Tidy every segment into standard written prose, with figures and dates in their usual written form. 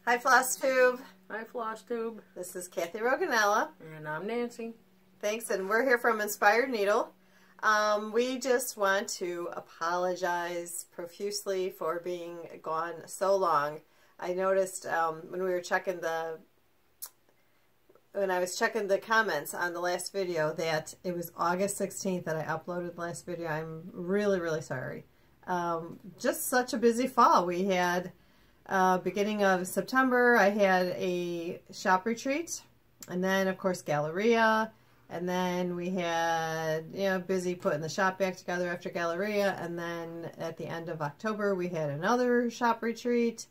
Hi, Flosstube. Hi, Flosstube. This is Kathy Roganella. And I'm Nancy. Thanks, and we're here from Inspired Needle. We just want to apologize profusely for being gone so long. I noticed when we were checking when I was checking the comments on the last video that it was August 16th that I uploaded the last video. I'm really, really sorry. Just such a busy fall. We had beginning of September, I had a shop retreat, and then of course Galleria, and then we had, busy putting the shop back together after Galleria, and then at the end of October we had another shop retreat.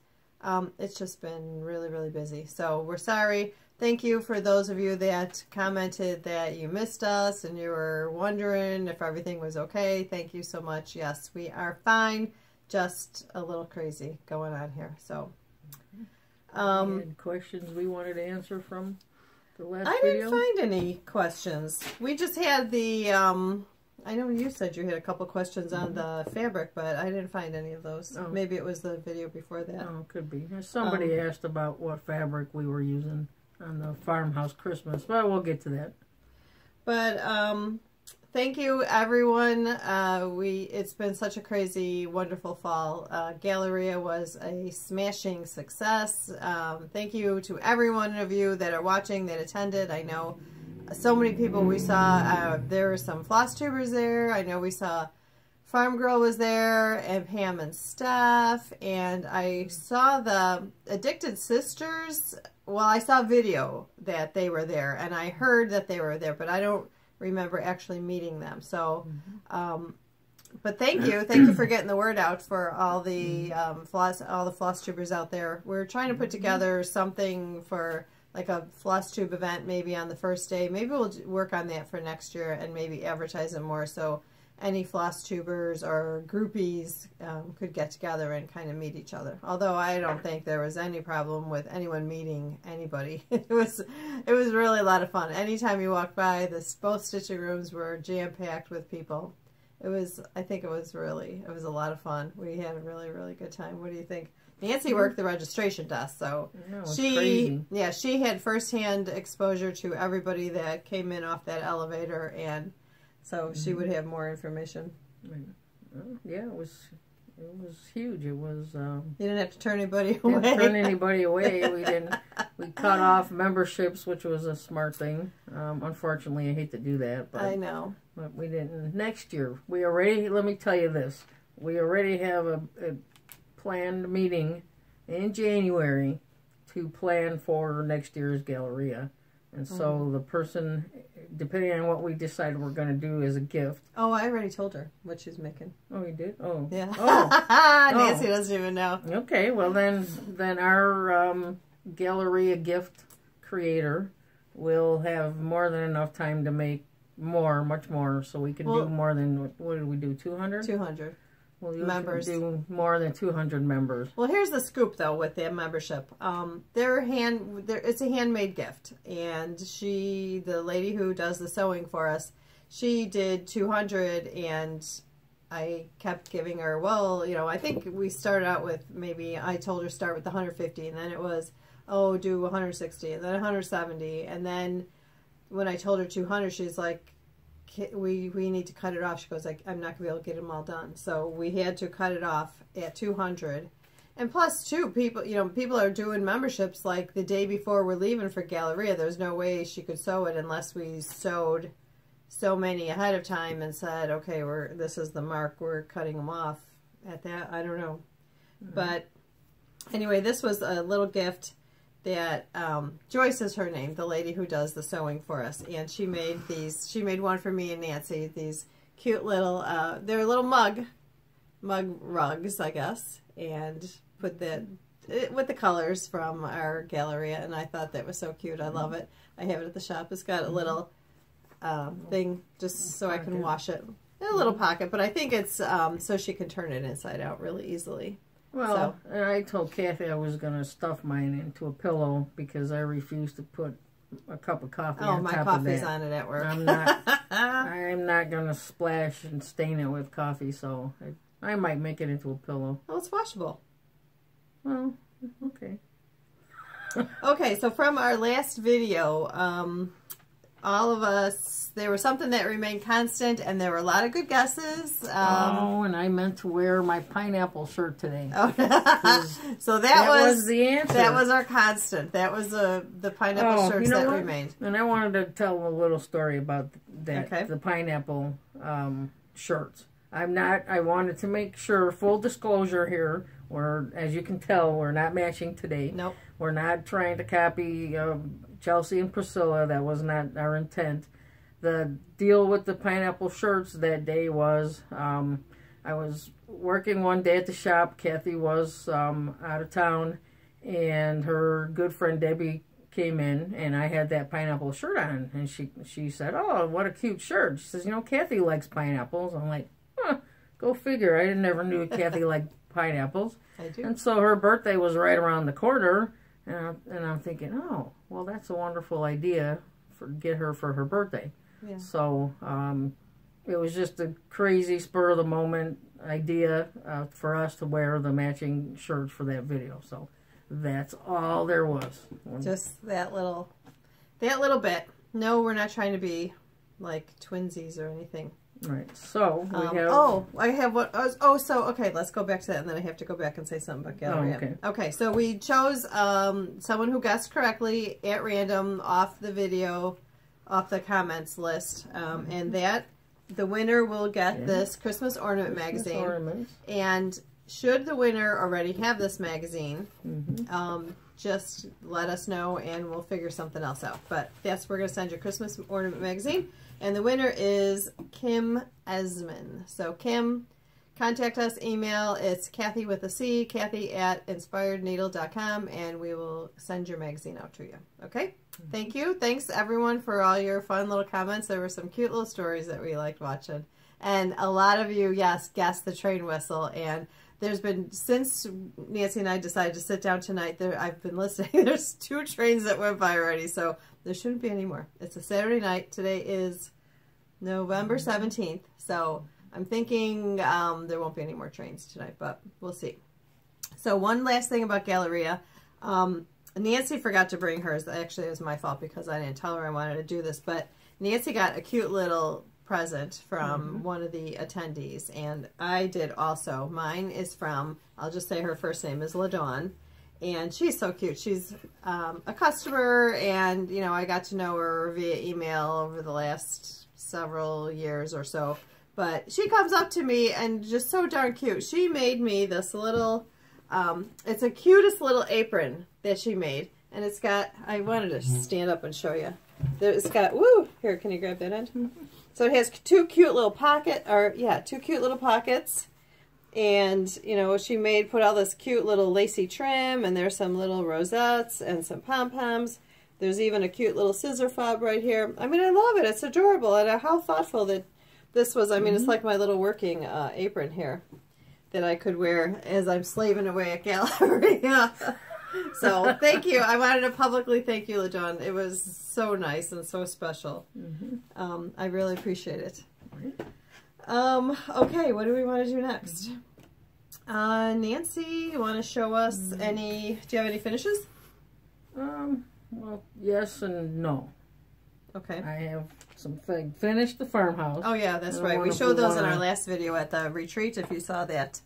It's just been really, really busy, so we're sorry. Thank you for those of you that commented that you missed us and you were wondering if everything was okay. Thank you so much. Yes, we are fine. Just a little crazy going on here. So, we had questions we wanted to answer from the last video. I didn't find any questions. We just had the, I know you said you had a couple questions on the fabric, but I didn't find any of those. Oh. Maybe it was the video before that. Oh, could be. Somebody asked about what fabric we were using on the Farmhouse Christmas, but we'll get to that. But, thank you, everyone. It's been such a crazy, wonderful fall. Galleria was a smashing success. Thank you to every one of you that are watching, that attended. I know so many people we saw. There were some Flosstubers there. I know we saw Farm Girl was there, and Pam and Steph. And I saw the Addicted Sisters. Well, I saw video that they were there, and I heard that they were there, but I don't remember actually meeting them. So, but thank you for getting the word out for all the Flosstubers out there. We're trying to put together something for like a Flosstube event, maybe on the first day. Maybe we'll work on that for next year and maybe advertise it more, so any Flosstubers or groupies could get together and kind of meet each other. Although I don't think there was any problem with anyone meeting anybody. It was really a lot of fun. Anytime you walked by, both stitching rooms were jam-packed with people. I think it was a lot of fun. We had a really, really good time. What do you think? Nancy worked the registration desk, so she had firsthand exposure to everybody that came in off that elevator, and so she would have more information. Yeah, it was huge. It was. You didn't have to turn anybody away. Didn't turn anybody away. We didn't. We cut off memberships, which was a smart thing. Unfortunately, I hate to do that, but I know. But we didn't. Next year, we already. Let me tell you this: we already have a planned meeting in January to plan for next year's Galleria. And so the person, depending on what we decide we're going to do as a gift. Oh, I already told her what she's making. Oh, you did? Oh. Yeah. Oh. Nancy doesn't even know. Okay, well then our Galleria gift creator will have more than enough time to make much more, so we can do more than, what did we do, 200? 200. Well, you members. Do more than 200 members. Well, here's the scoop, though, with their membership. It's a handmade gift, and the lady who does the sewing for us, she did 200, and I kept giving her, well, I think we started out with I told her start with 150, and then it was, oh, do 160, and then 170, and then when I told her 200, she's like, we need to cut it off. She goes, like, I'm not gonna be able to get them all done. So we had to cut it off at 200. And plus, too, people are doing memberships like the day before we're leaving for Galleria. There's no way she could sew it unless we sewed so many ahead of time and said, okay, this is the mark, we're cutting them off at that. I don't know. But anyway, this was a little gift that Joyce is her name, the lady who does the sewing for us, and she made these. She made one for me and Nancy. These cute little, they're little mug rugs, I guess, and put that with the colors from our Galleria, and I thought that was so cute. I love it. I have it at the shop. It's got a little thing just so I can wash it. A little pocket, but I think it's so she can turn it inside out really easily. Well, I told Kathy I was going to stuff mine into a pillow because I refuse to put a cup of coffee on top of that. Oh, my coffee's on it at work. I'm not going to splash and stain it with coffee, so I might make it into a pillow. Oh, it's washable. Well, okay. Okay, so from our last video, all of us, there was something that remained constant, and there were a lot of good guesses. And I meant to wear my pineapple shirt today. So that was the answer. That was our constant. That was the pineapple shirts that remained. And I wanted to tell a little story about that. Okay. The pineapple shirts. I wanted to make sure, full disclosure here, as you can tell, we're not matching today. Nope. We're not trying to copy Chelsea and Priscilla. That was not our intent. The deal with the pineapple shirts that day was, I was working one day at the shop. Kathy was out of town, and her good friend Debbie came in, and I had that pineapple shirt on, and she said, "Oh, what a cute shirt." She says, "You know, Kathy likes pineapples." I'm like, go figure. I never knew Kathy liked pineapples. I do. And so her birthday was right around the corner, and I'm thinking, oh, well, that's a wonderful idea get her for her birthday. Yeah. So it was just a crazy spur of the moment idea for us to wear the matching shirts for that video. So that's all there was. Just that little bit. No, we're not trying to be like twinsies or anything. Right. So we have. Oh, I have what? So okay, let's go back to that, and then I have to go back and say something about Galleria. Oh, okay. Okay. So we chose someone who guessed correctly at random off the video, off the comments list, and the winner will get this Christmas ornament magazine. Ornaments. And should the winner already have this magazine, just let us know, and we'll figure something else out. But yes, we're going to send you a Christmas ornament magazine. And the winner is Kim Esman. So Kim, contact us, email. It's Kathy with a C, Kathy@inspiredneedle.com, and we will send your magazine out to you. Okay? Thank you. Thanks, everyone, for all your fun little comments. There were some cute little stories that we liked watching. And a lot of you, yes, guessed the train whistle. And there's been, since Nancy and I decided to sit down tonight, I've been listening. There's 2 trains that went by already, so there shouldn't be any more. It's a Saturday night. Today is November 17th, so I'm thinking there won't be any more trains tonight, but we'll see. So one last thing about Galleria. Nancy forgot to bring hers. Actually, it was my fault because I didn't tell her I wanted to do this, but Nancy got a cute little present from one of the attendees, and I did also. Mine is from, I'll just say her first name is LaDawn, and she's so cute. She's a customer, and you know, I got to know her via email over the last several years or so, but she comes up to me and just so darn cute. She made me this little, it's the cutest little apron that she made, and it's got, I wanted to stand up and show you. It's got, woo, here, can you grab that end? So it has 2 cute little pockets, and, you know, she put all this cute little lacy trim, and there's some little rosettes and some pom-poms. There's even a cute little scissor fob right here. I mean, I love it. It's adorable, and how thoughtful that this was. I mean, it's like my little working apron here that I could wear as I'm slaving away at Galleria. So thank you. I wanted to publicly thank you, LaDawn. It was so nice and so special. I really appreciate it. Okay, what do we want to do next? Nancy, you want to show us any, do you have any finishes? Well, yes and no. Okay. I have finished the farmhouse. Oh yeah, that's right. We showed those in our last video at the retreat, if you saw that.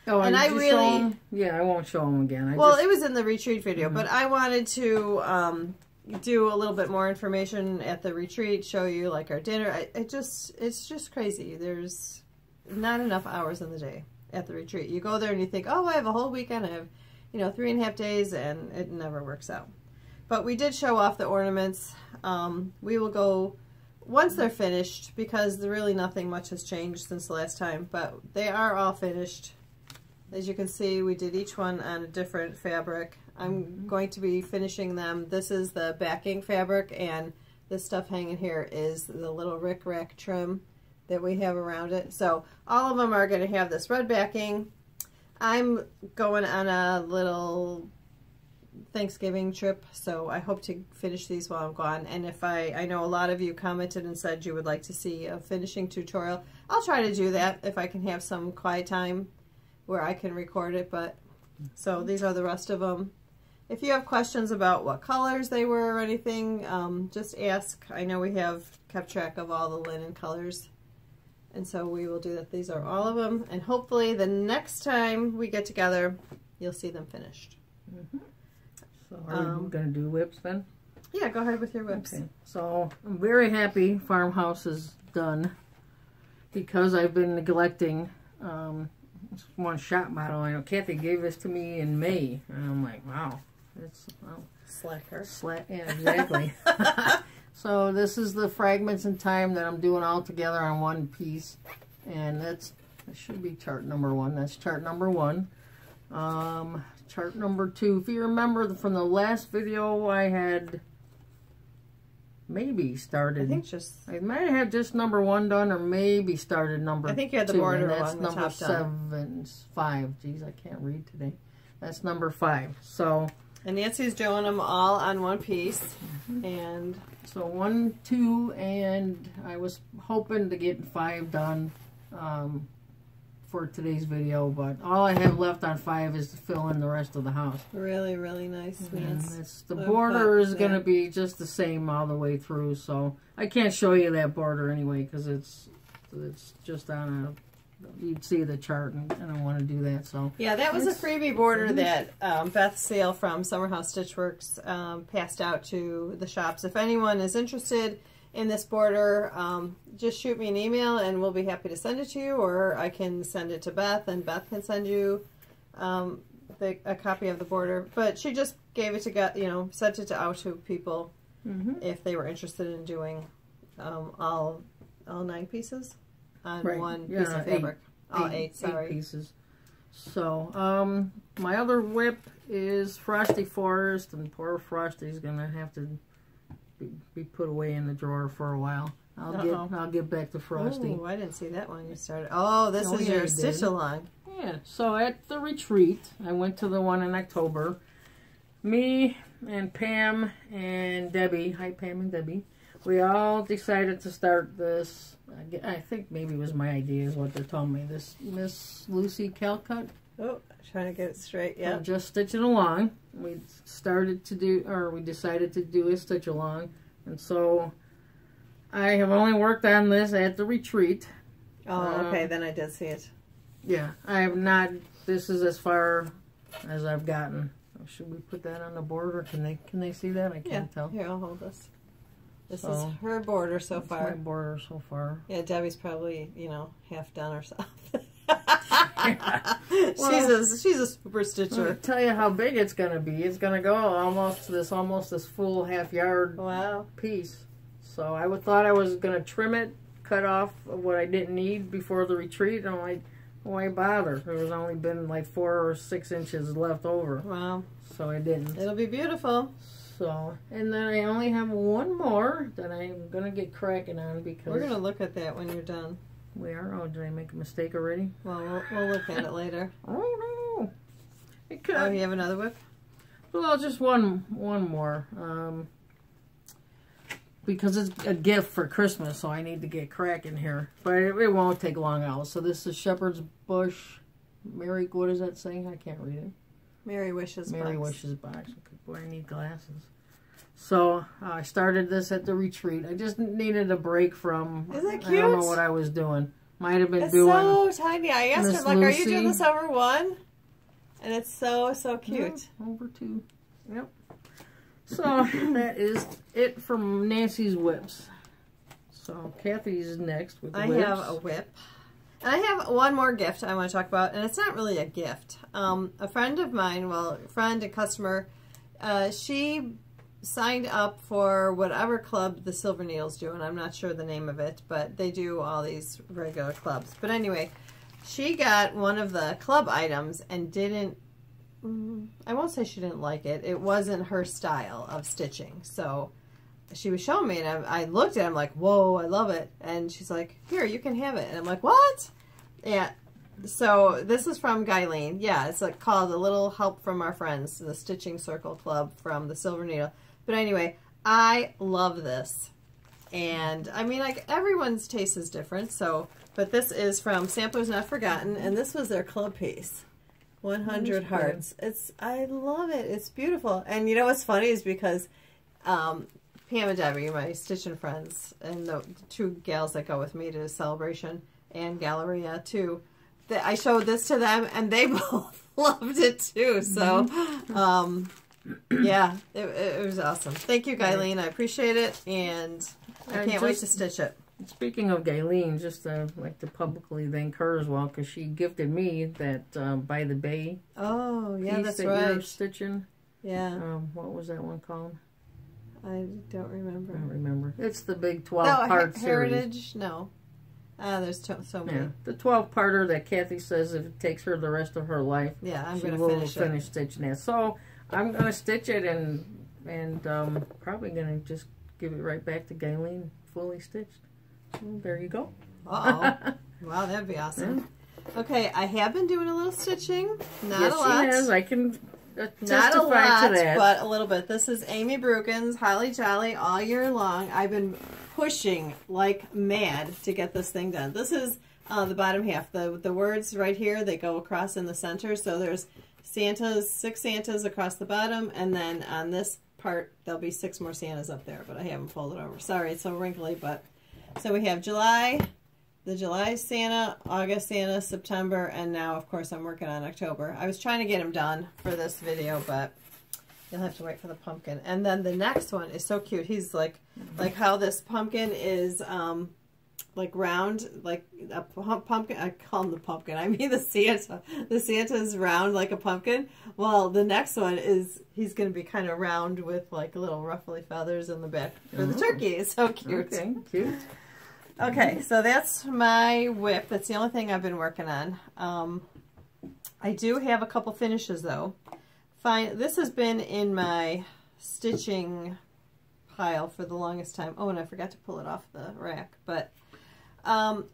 Oh, and I really, yeah, I won't show them again. Well, it was in the retreat video, but I wanted to do a little bit more information at the retreat, show you like our dinner. It's just crazy. There's not enough hours in the day at the retreat. You go there and you think, oh, I have a whole weekend. I have, 3.5 days, and it never works out. But we did show off the ornaments. We will go once they're finished, because really nothing much has changed since the last time, but they are all finished. As you can see, we did each one on a different fabric. I'm going to be finishing them. This is the backing fabric, and this stuff hanging here is the little rick-rack trim that we have around it. So all of them are going to have this red backing. I'm going on a little Thanksgiving trip, so I hope to finish these while I'm gone. And if I know a lot of you commented and said you would like to see a finishing tutorial, I'll try to do that if I can have some quiet time where I can record it. But so these are the rest of them. if you have questions about what colors they were or anything, just ask. I know we have kept track of all the linen colors, and so we will do that. These are all of them, and hopefully the next time we get together, you'll see them finished. Mm-hmm. So are we going to do whips then? Yeah, go ahead with your whips. Okay. So I'm very happy Farmhouse is done because I've been neglecting one shop model. I know Kathy gave this to me in May, and I'm like, wow, it's Slacker. Yeah, exactly. So this is the Fragments in Time that I'm doing all together on one piece, and that should be chart number 1. That's chart number 1. Chart number 2. If you remember from the last video, I had maybe started. I might have had just number 1 done, or maybe started number 2. I think you had the border one. That's number 5. Geez, I can't read today. That's number 5. So. And Nancy's doing them all on one piece, and so 1, 2, and I was hoping to get 5 done for today's video, but all I have left on 5 is to fill in the rest of the house. Really, really nice. The border is going to be just the same all the way through, so I can't show you that border anyway because it's just on a. You'd see the chart, and I don't want to do that. So yeah, that was a freebie border that Beth Sale from Farmhouse Stitchworks passed out to the shops. If anyone is interested in this border, just shoot me an email, and we'll be happy to send it to you, or I can send it to Beth, and Beth can send you a copy of the border. But she just gave it to sent it out to people if they were interested in doing all 9 pieces. On one piece of fabric. All 8, sorry. 8 pieces. So, my other whip is Frosty Forest, and poor Frosty's going to have to be put away in the drawer for a while. I'll get back to Frosty. Oh, I didn't see that one you started. Oh, this is your stitch along. Yeah, so at the retreat, I went to the one in October. Me and Pam and Debbie, hi Pam and Debbie, we all decided to start this. I think maybe it was my idea is what they told me. This Miss Lucy Calcut. Oh, trying to get it straight, yeah. Just stitching along. We decided to do a stitch along. And so I have only worked on this at the retreat. Oh, okay, then I did see it. Yeah, I have not, this is as far as I've gotten. Should we put that on the board, or can they see that? I can't tell. Here, I'll hold this. This is her border so far. My border so far. Yeah, Debbie's probably, half done herself. Well, she's a super stitcher. I'll tell you how big it's going to be. It's going to go almost this full half-yard piece. So I thought I was going to trim it, cut off what I didn't need before the retreat. And I'm like, why bother? There's only been like 4 or 6 inches left over. Wow. So I didn't. It'll be beautiful. So, and then I only have one more that I'm going to get cracking on because... We're going to look at that when you're done. We are? Oh, did I make a mistake already? Well, we'll look at it later. Oh, no. It could. Oh, you have another whip? Well, just one more. Because it's a gift for Christmas, so I need to get cracking here. But it won't take long out. So this is Shepherd's Bush. What does that say? I can't read it. Merry Wishes box. Merry Wishes box. Okay, boy, I need glasses. So I started this at the retreat. I just needed a break from. Isn't that cute? I don't know what I was doing. Might have been it's doing. It's so tiny. I asked her, like, Lucy. are you doing this over 1? And it's so cute. Yeah, over 2. Yep. So that is it from Nancy's whips. So Kathy's next with the whips. I have a whip. And I have one more gift I want to talk about, and it's not really a gift. A friend of mine, friend and customer, she signed up for whatever club the Silver Needles do, and I'm not sure the name of it, but they do all these regular clubs. But anyway, she got one of the club items and didn't, I won't say she didn't like it. It wasn't her style of stitching. So she was showing me, and I looked at it, I'm like, whoa, I love it. And she's like, here, you can have it. And I'm like, what? Yeah. So this is from Guyleen. Yeah, it's called A Little Help from Our Friends, the Stitching Circle Club from the Silver Needle. But anyway, I love this. And I mean, like, everyone's taste is different. So, but this is from Samplers Not Forgotten, and this was their club piece. 100 hearts. I love it. It's beautiful. And you know what's funny is because Pam and Debbie, my stitching friends, and the two gals that go with me to Celebration and Galleria too, I showed this to them and they both loved it too. So, yeah, it was awesome. Thank you, Guyleen. I appreciate it, and I can't wait to stitch it. Speaking of Guyleen, just like to publicly thank her as well, because she gifted me that By the Bay. Oh, yeah, piece that's that right. You're stitching. Yeah. What was that one called? I don't remember. I don't remember. It's the big 12-part Heritage? series. No. There's so many. Yeah, the 12-parter that Kathy says if it takes her the rest of her life, yeah, I'm going to finish stitching that. So I'm going to stitch it and probably going to just give it right back to Guyleen fully stitched. Well, there you go. Uh-oh. Wow, that'd be awesome. Yeah. Okay, I have been doing a little stitching. Not a lot. Yes, she has. I can not a lot, to that. But a little bit. This is Amy Brukin's Holly Jolly all year long. I've been pushing like mad to get this thing done. This is the bottom half. The words right here, they go across in the center. So there's Santas, 6 Santas across the bottom, and then on this part, there'll be 6 more Santas up there, but I haven't folded over. Sorry, it's so wrinkly, but... So we have July, the July Santa, August Santa, September, and now, of course, I'm working on October. I was trying to get them done for this video, but you'll have to wait for the pumpkin. And then the next one is so cute. He's like how this pumpkin is like round, like a pumpkin. I call him the pumpkin. I mean the Santa. The Santa's round like a pumpkin. Well, the next one is he's going to be kind of round with like little ruffly feathers in the back for the turkey. It's so cute. Okay, cute. Okay, so that's my whip. That's the only thing I've been working on. I do have a couple finishes though. Fine. This has been in my stitching pile for the longest time. Oh, and I forgot to pull it off the rack, but I'm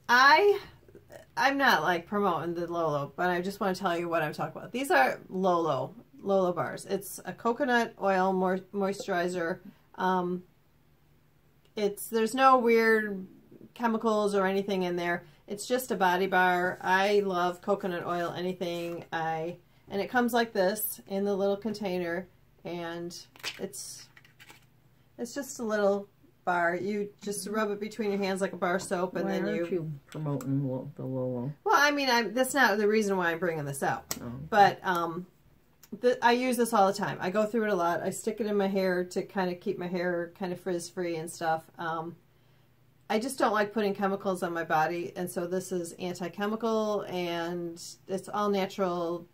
not like promoting the Lolo, but I just want to tell you what I'm talking about. These are Lolo bars. It's a coconut oil moisturizer. There's no weird chemicals or anything in there. It's just a body bar. I love coconut oil, anything. And it comes like this in the little container, and it's just a little bar. You just rub it between your hands like a bar soap, and then you promoting the Lolo? Well, I mean, that's not the reason why I'm bringing this out. Oh. But I use this all the time. I go through it a lot. I stick it in my hair to kind of keep my hair kind of frizz-free and stuff. I just don't like putting chemicals on my body, and so this is anti-chemical, and it's all natural.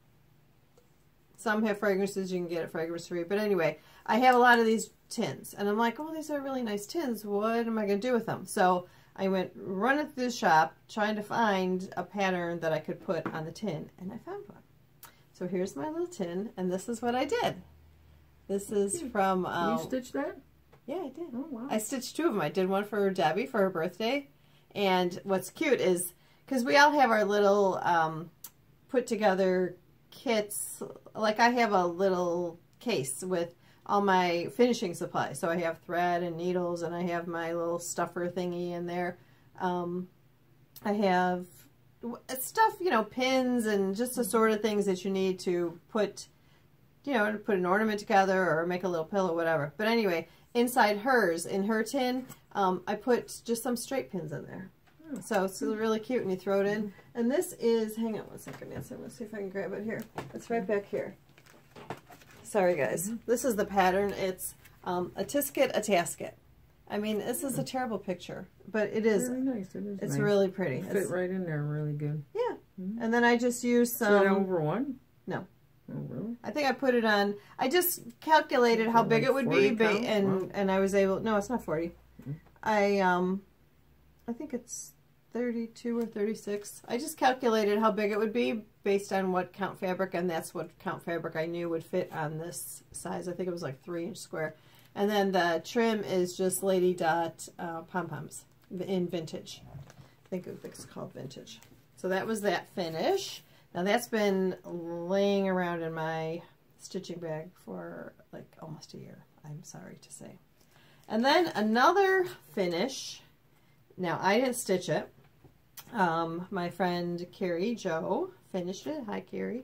Some have fragrances. You can get it fragrance-free. But anyway, I have a lot of these tins, and I'm like, oh, these are really nice tins. What am I going to do with them? So I went running through the shop trying to find a pattern that I could put on the tin, and I found one. So here's my little tin, and this is what I did. This is from... you stitched that? Yeah, I did. Oh, wow. I stitched 2 of them. I did one for Debbie for her birthday, and what's cute is, because we all have our little put-together kits, like I have a little case with all my finishing supplies. So I have thread and needles, and I have my little stuffer thingy in there. I have stuff, you know, pins and just the sort of things that you need to put, you know, to put an ornament together or make a little pillow, whatever. But anyway, inside hers, in her tin, I put just some straight pins in there. So it's really cute, and you throw it in. And this is, hang on one second, Nancy. Let's see if I can grab it here. It's right back here. Sorry, guys. This is the pattern. It's a tisket, a tasket. I mean, this is a terrible picture, but it is. Very nice. It is. It's nice. Really pretty. It fit right in there, really good. Yeah. And then I just used some. Is that over 1? No. Oh, really? I think I put it on. I just calculated how big it would be, and I was able. No, it's not 40. I think it's 32 or 36. I just calculated how big it would be based on what count fabric, and that's what count fabric I knew would fit on this size. I think it was like 3-inch square. And then the trim is just Lady Dot pom-poms in vintage. I think it's called vintage. So that was that finish. Now that's been laying around in my stitching bag for like almost a year, I'm sorry to say. And then another finish. Now I didn't stitch it. My friend Carrie Jo finished it. Hi, Carrie.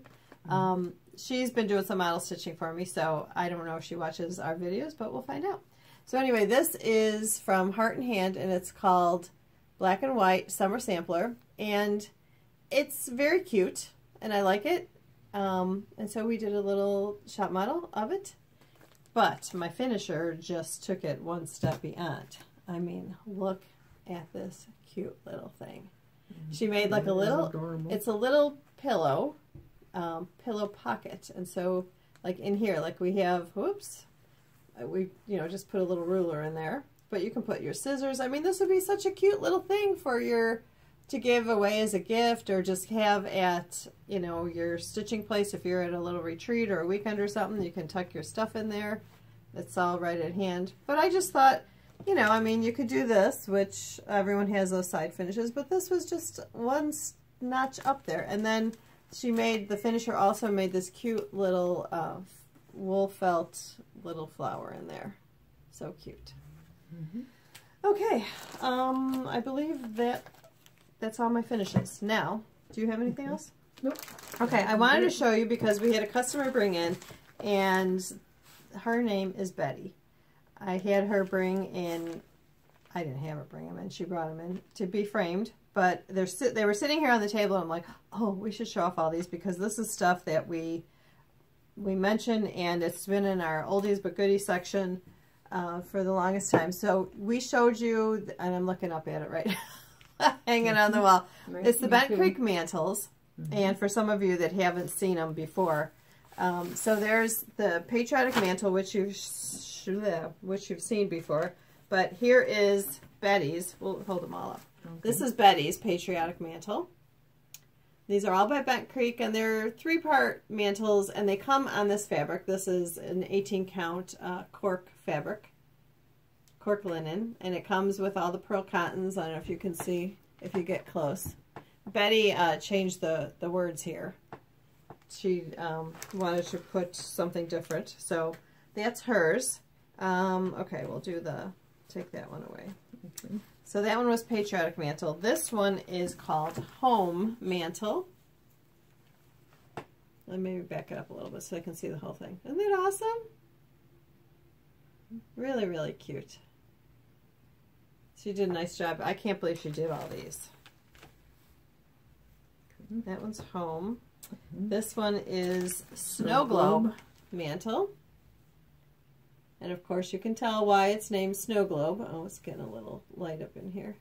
She's been doing some model stitching for me, so I don't know if she watches our videos, but we'll find out. So anyway, this is from Heart and Hand, and it's called Black and White Summer Sampler, and it's very cute, and I like it. And so we did a little shop model of it, but my finisher just took it one step beyond. I mean, look at this cute little thing. She made like a little, it's a little pillow, pillow pocket. And so like in here, like we have, whoops, we, just put a little ruler in there, but you can put your scissors. I mean, this would be such a cute little thing for to give away as a gift, or just have at, your stitching place. If you're at a little retreat or a weekend or something, you can tuck your stuff in there. It's all right at hand. But I just thought, I mean, you could do this, which everyone has those side finishes, but this was just one notch up there. And then the finisher also made this cute little wool felt little flower in there. So cute. Okay, I believe that's all my finishes. Now, do you have anything else? Nope. Okay, I wanted to show you because we had a customer bring in, and her name is Betty. I had her bring in, I didn't have her bring them in, she brought them in to be framed, but they were sitting here on the table, and I'm like, oh, we should show off all these because this is stuff that we mentioned, and it's been in our oldies but goodies section for the longest time. So we showed you, and I'm looking up at it right now, hanging on the wall. It's the Bent Creek mantles, and for some of you that haven't seen them before, so there's the patriotic mantle, which you've seen before, but here is Betty's. We'll hold them all up. Okay. This is Betty's patriotic mantle. These are all by Bent Creek, and they're 3-part mantles, and they come on this fabric. This is an 18-count cork fabric, cork linen, and it comes with all the pearl cottons. I don't know if you can see if you get close. Betty changed the words here. She wanted to put something different, so that's hers. Okay, we'll take that one away. Okay. So that one was patriotic mantle. This one is called home mantle. Let me back it up a little bit so I can see the whole thing. Isn't that awesome? Really, really cute. She did a nice job. I can't believe she did all these. That one's home. This one is snow globe mantle. And of course you can tell why it's named snow globe. Oh, it's getting a little light up in here.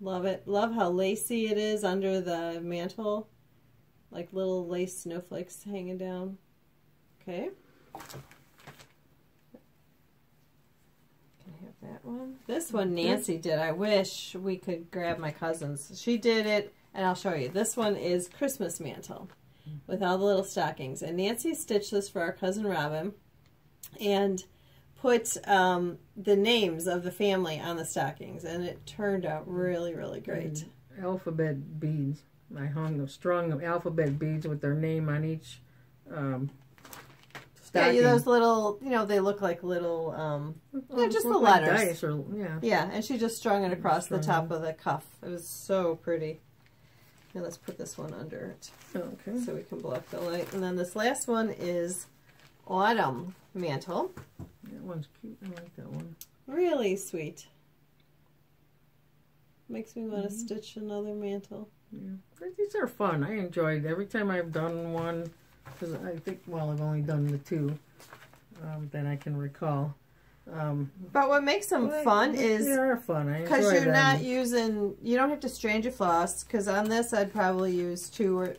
Love it. Love how lacy it is under the mantle. Like little lace snowflakes hanging down. Okay. Can I have that one? This one Nancy did. I wish we could grab my cousin's. She did it, and I'll show you. This one is Christmas mantle with all the little stockings. And Nancy stitched this for our cousin Robin and put the names of the family on the stockings, and it turned out really, really great. Alphabet beads. I strung alphabet beads with their name on each stocking. Yeah, those little, they look like little, just the letters. Like dice or, yeah, and she just strung it across the top of the cuff. It was so pretty. Now let's put this one under it. Okay. So we can block the light. And then this last one is autumn mantle. That one's cute. I like that one. Really sweet. Makes me want to stitch another mantle. Yeah. These are fun. I enjoyed every time I've done one, because I think, well, I've only done the 2 that I can recall. But what makes them fun is they're fun. Because you're not using, you don't have to strand your floss, because on this I'd probably use 2 or,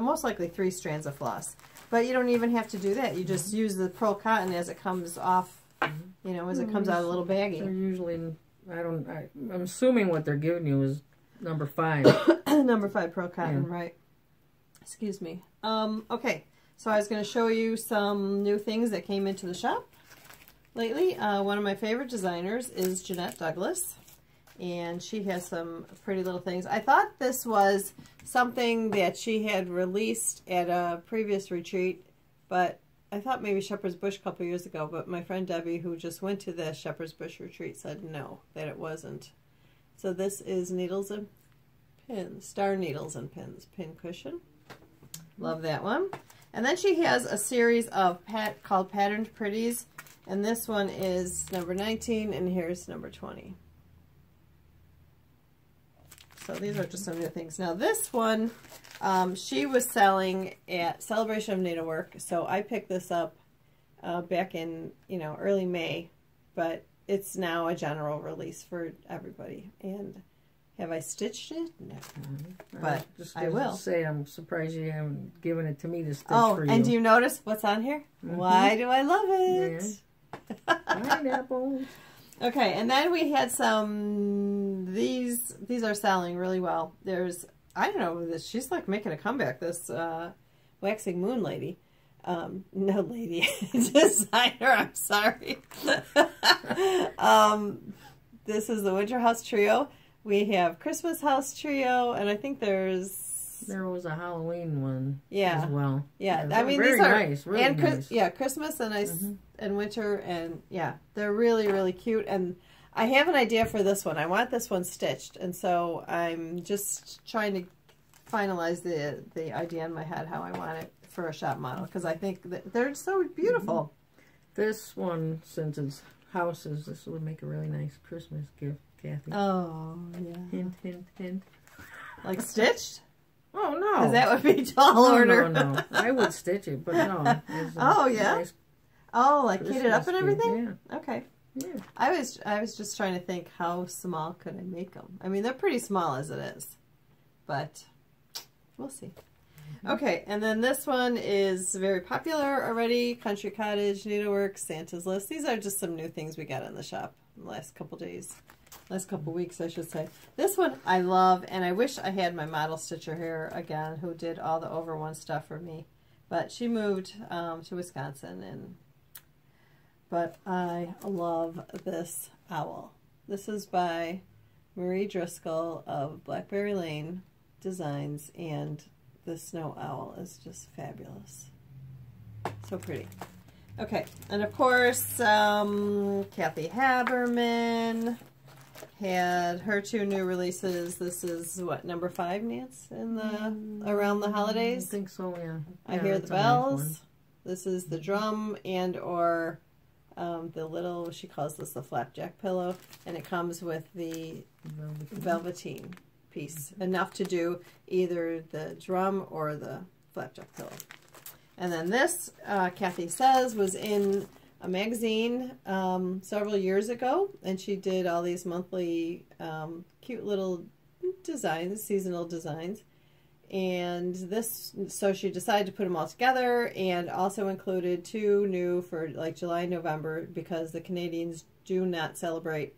most likely 3 strands of floss. But you don't even have to do that. You just use the pearl cotton as it comes off, as it comes out of a little baggie. They're usually, I'm assuming what they're giving you is number 5. Number 5 pearl cotton, right. Excuse me. Okay, so I was going to show you some new things that came into the shop lately. One of my favorite designers is Jeanette Douglas, and she has some pretty little things. I thought this was something that she had released at a previous retreat, but I thought maybe Shepherd's Bush a couple years ago, but my friend Debbie, who just went to the Shepherd's Bush retreat, said no, that it wasn't. So this is needles and pins, star needles and pins, pin cushion. Love that one. And then she has a series of called Patterned Pretties. And this one is number 19, and here's number 20. So these are just some new things. Now this one, she was selling at Celebration of Needlework. So I picked this up back in, early May. But it's now a general release for everybody. And have I stitched it? No. But I will. Say I'm surprised you haven't given it to me to stitch for you. And do you notice what's on here? Why do I love it? Yeah. Pineapples. Okay, and then we had some, these are selling really well. There's, I don't know, she's like making a comeback, this Waxing Moon lady. No lady, designer, I'm sorry. This is the Winter House Trio. We have Christmas House Trio, and I think there was a Halloween one as well. Yeah, I mean, very these are nice, really nice. Yeah, Christmas and and winter, and yeah, they're really, really cute. And I have an idea for this one. I want this one stitched, and so I'm just trying to finalize the idea in my head how I want it for a shop model, because I think that they're so beautiful. This one, since it's houses, this would make a really nice Christmas gift, Kathy. Oh, yeah. Hint, hint, hint. Like stitched? Oh, no. Because that would be tall order. No. I would stitch it, but no. Oh, yeah? Nice like heat it up and everything? Yeah. Okay. Yeah. I was just trying to think, how small could I make them? I mean, they're pretty small as it is. But we'll see. Okay, and then this one is very popular already. Country Cottage, Needlework, Santa's List. These are just some new things we got in the shop in the last couple days. Last couple weeks, I should say. This one I love, and I wish I had my model stitcher here again, who did all the over one stuff for me. But she moved to Wisconsin, but I love this owl. This is by Marie Driscoll of Blackberry Lane Designs, and the snow owl is just fabulous. So pretty. Okay, and of course, Kathy Haberman had her 2 new releases. This is what, number 5, Nance, in the around the holidays? I think so, yeah. I Hear the Bells. Nice, this is the drum and or the little, she calls this the flapjack pillow, and it comes with the velveteen piece, enough to do either the drum or the flapjack pillow. And then this, Kathy says, was in a magazine several years ago, and she did all these monthly cute little designs, seasonal designs. And this, so she decided to put them all together, and also included 2 new for like July and November, because the Canadians do not celebrate,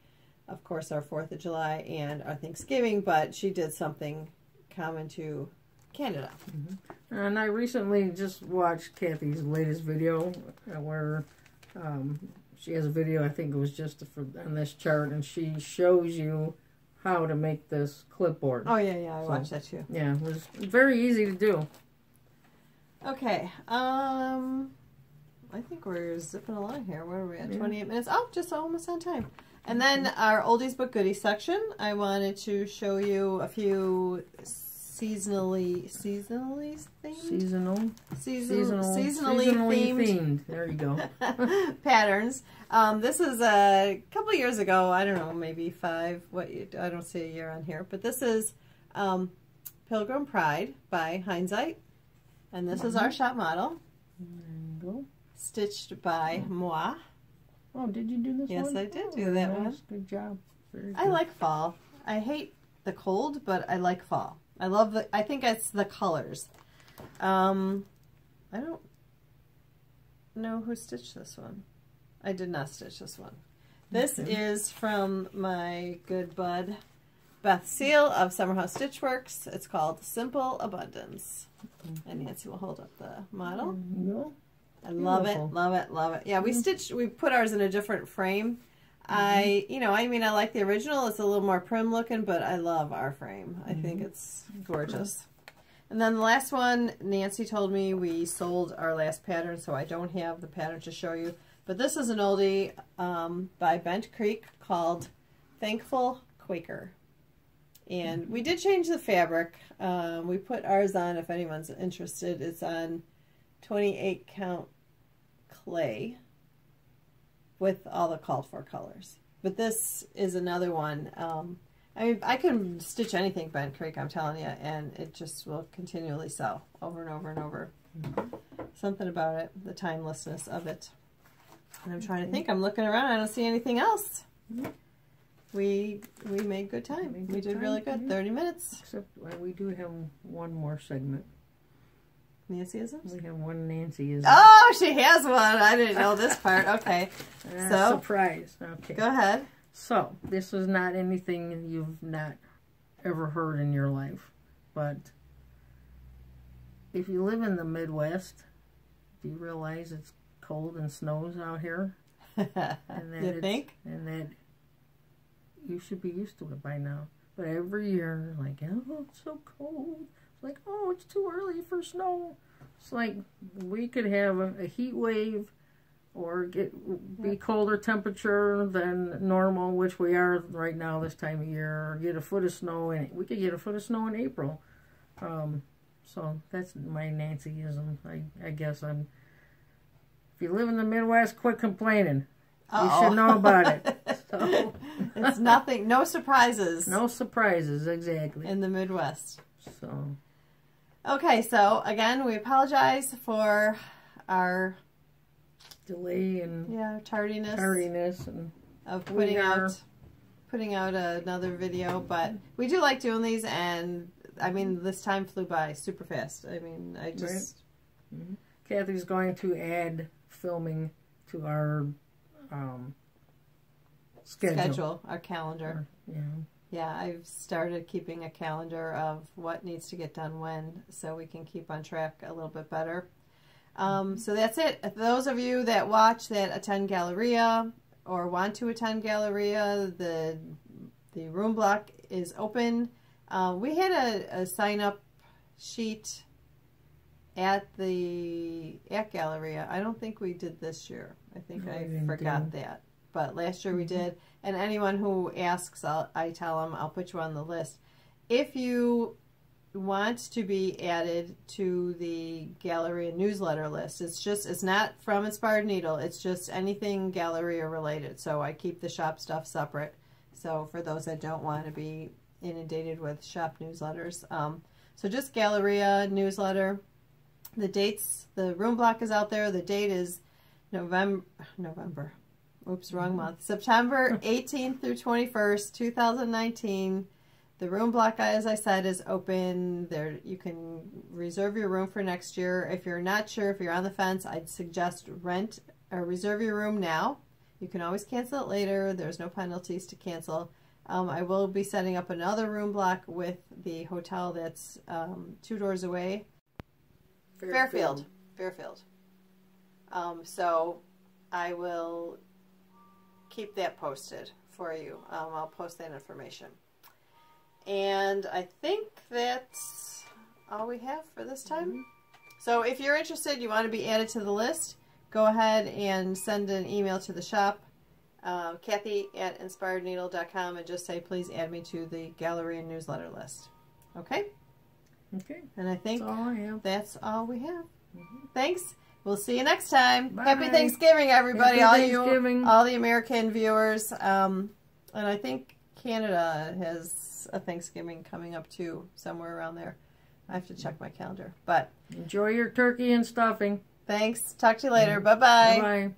of course, our 4th of July and our Thanksgiving, but she did something common to Canada. And I recently just watched Kathy's latest video where she has a video, I think it was just on this chart, and she shows you how to make this clipboard. Oh, yeah, I watched that too. Yeah, it was very easy to do. Okay, I think we're zipping along here. Where are we at? 28 minutes. Oh, just almost on time. And then our oldies but goodies section. I wanted to show you a few seasonally themed. There you go. Patterns. This is a couple years ago. I don't know, maybe 5. I don't see a year on here, but this is Pilgrim Pride by Hindsight, and this is our shop model. Stitched by moi. Oh, did you do this one? Yes, I did do that one. Good job. Very good. I like fall. I hate the cold, but I like fall. I think it's the colors. I don't know who stitched this one. I did not stitch this one. This is from my good bud Beth Seal of Farmhouse Stitchworks. It's called Simple Abundance. And Nancy will hold up the model. I love it, love it, love it. Yeah, we put ours in a different frame. I like the original. It's a little more prim looking, but I love our frame. I think it's gorgeous. And then the last one, Nancy told me we sold our last pattern, so I don't have the pattern to show you. But this is an oldie by Bent Creek called Thankful Quaker. And we did change the fabric. We put ours on, if anyone's interested. It's on 28 count clay with all the called for colors. But this is another one. I mean, I can stitch anything bent creek, I'm telling you, and it just will continually sew over and over and over. Something about it, the timelessness of it. And I'm trying to think. I'm looking around. I don't see anything else. We made good time. We did really good. 30 minutes. Except we do have one more segment. Nancyisms? We have one Nancyism. Oh, she has one. I didn't know this part. Okay. So surprise. Okay. Go ahead. So this is not anything you've not ever heard in your life, but if you live in the Midwest, do you realize it's cold and snows out here? And that you think? And that you should be used to it by now. But every year, like, oh, it's so cold. It's like, oh, it's too early for snow. It's like we could have a heat wave or be colder temperature than normal, which we are right now this time of year, or get a foot of snow. We could get a foot of snow in April. So that's my Nancyism. I guess if you live in the Midwest, quit complaining. You should know about it. So. It's nothing, no surprises. No surprises, exactly. In the Midwest. So. Okay, so again, we apologize for our delay and tardiness and of putting out another video, but we do like doing these, and I mean, this time flew by super fast. I mean, I just... Right. Kathy's going to add filming to our schedule, our calendar. Yeah, I've started keeping a calendar of what needs to get done when, so we can keep on track a little bit better. So that's it. Those of you that watch that attend Galleria or want to attend Galleria, the room block is open. We had a sign-up sheet at Galleria. I don't think we did this year. I think I forgot that. But last year we did. And anyone who asks, I tell them, I'll put you on the list. If you want to be added to the Galleria newsletter list, it's not from Inspired Needle. It's just anything Galleria related. So I keep the shop stuff separate. So for those that don't want to be inundated with shop newsletters. So just Galleria newsletter. The dates, the room block is out there. The date is November. Oops, wrong month. September 18th through 21st, 2019. The room block, as I said, is open. There, you can reserve your room for next year. If you're not sure, if you're on the fence, I'd suggest rent or reserve your room now. You can always cancel it later. There's no penalties to cancel. I will be setting up another room block with the hotel that's 2 doors away. Fairfield. So I will keep that posted for you. I'll post that information. And I think that's all we have for this time. So if you're interested, you want to be added to the list, go ahead and send an email to the shop, Kathy@inspiredneedle.com, and just say, please add me to the Galleria newsletter list. Okay? Okay. And I think that's all we have. Thanks. We'll see you next time. Bye. Happy Thanksgiving, everybody. Happy Thanksgiving. All the American viewers. And I think Canada has a Thanksgiving coming up too, somewhere around there. I have to check my calendar. But enjoy your turkey and stuffing. Thanks. Talk to you later. Bye-bye. Bye-bye.